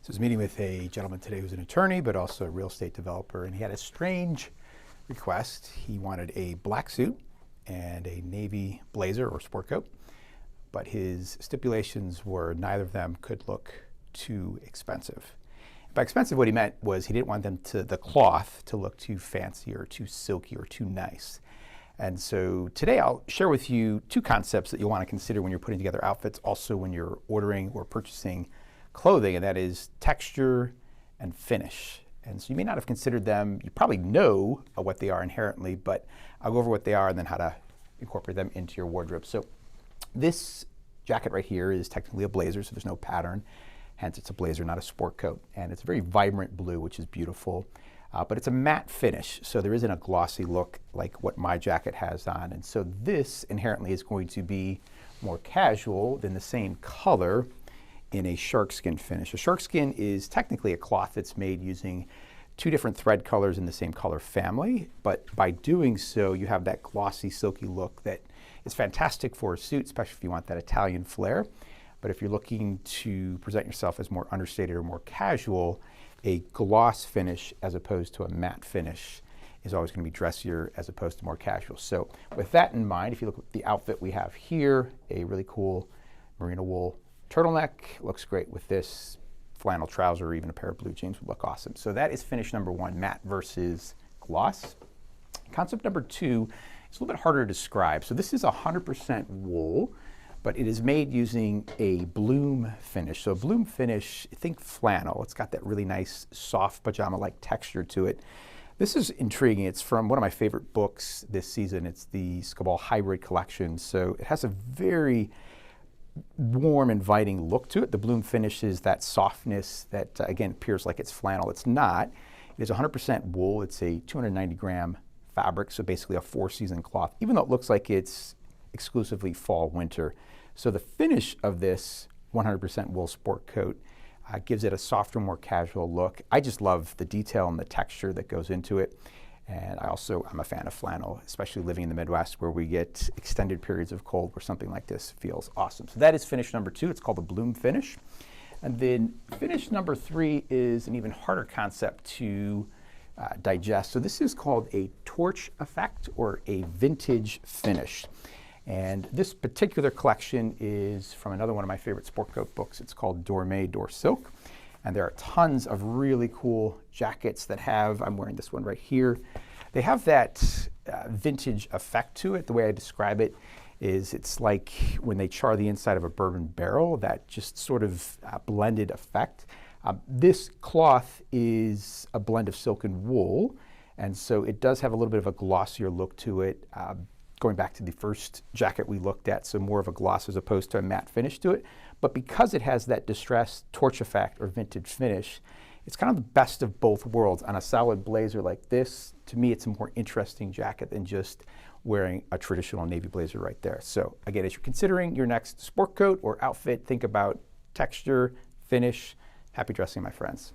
So I was meeting with a gentleman today who's an attorney, but also a real estate developer, and he had a strange request. He wanted a black suit and a navy blazer or sport coat, but his stipulations were neither of them could look too expensive. By expensive, what he meant was he didn't want the cloth to look too fancy or too silky or too nice. And so today I'll share with you two concepts that you'll want to consider when you're putting together outfits, also when you're ordering or purchasing clothing, and that is texture and finish. And so you may not have considered them. You probably know what they are inherently, but I'll go over what they are and then how to incorporate them into your wardrobe. So this jacket right here is technically a blazer, so there's no pattern. Hence, it's a blazer, not a sport coat. And it's a very vibrant blue, which is beautiful. But it's a matte finish, so there isn't a glossy look like what my jacket has on. And so this inherently is going to be more casual than the same color in a sharkskin finish. A sharkskin is technically a cloth that's made using two different thread colors in the same color family, but by doing so, you have that glossy, silky look that is fantastic for a suit, especially if you want that Italian flair. But if you're looking to present yourself as more understated or more casual, a gloss finish as opposed to a matte finish is always going to be dressier as opposed to more casual. So with that in mind, if you look at the outfit we have here, a really cool merino wool turtleneck looks great with this flannel trouser, or even a pair of blue jeans would look awesome. So that is finish number one, matte versus gloss. Concept number two is a little bit harder to describe. So this is 100% wool, but it is made using a bloom finish. So bloom finish, think flannel. It's got that really nice, soft pajama-like texture to it. This is intriguing. It's from one of my favorite books this season. It's the Skobal Hybrid Collection. So it has a very warm, inviting look to it. The bloom finish is that softness that, again, appears like it's flannel. It's not. It is 100% wool. It's a 290-gram fabric, so basically a four-season cloth, even though it looks like it's exclusively fall-winter. So the finish of this 100% wool sport coat gives it a softer, more casual look. I just love the detail and the texture that goes into it. And I'm a fan of flannel, especially living in the Midwest where we get extended periods of cold where something like this feels awesome. So that is finish number two. It's called the bloom finish. And then finish number three is an even harder concept to digest. So this is called a torch effect or a vintage finish. And this particular collection is from another one of my favorite sport coat books. It's called Dorme Door Silk. And there are tons of really cool jackets that have, I'm wearing this one right here. They have that vintage effect to it. The way I describe it is it's like when they char the inside of a bourbon barrel, that just sort of blended effect. This cloth is a blend of silk and wool, and so it does have a little bit of a glossier look to it. Going back to the first jacket we looked at, so more of a gloss as opposed to a matte finish to it. But because it has that distressed torch effect or vintage finish, it's kind of the best of both worlds. On a solid blazer like this, to me, it's a more interesting jacket than just wearing a traditional navy blazer right there. So again, as you're considering your next sport coat or outfit, think about texture, finish. Happy dressing, my friends.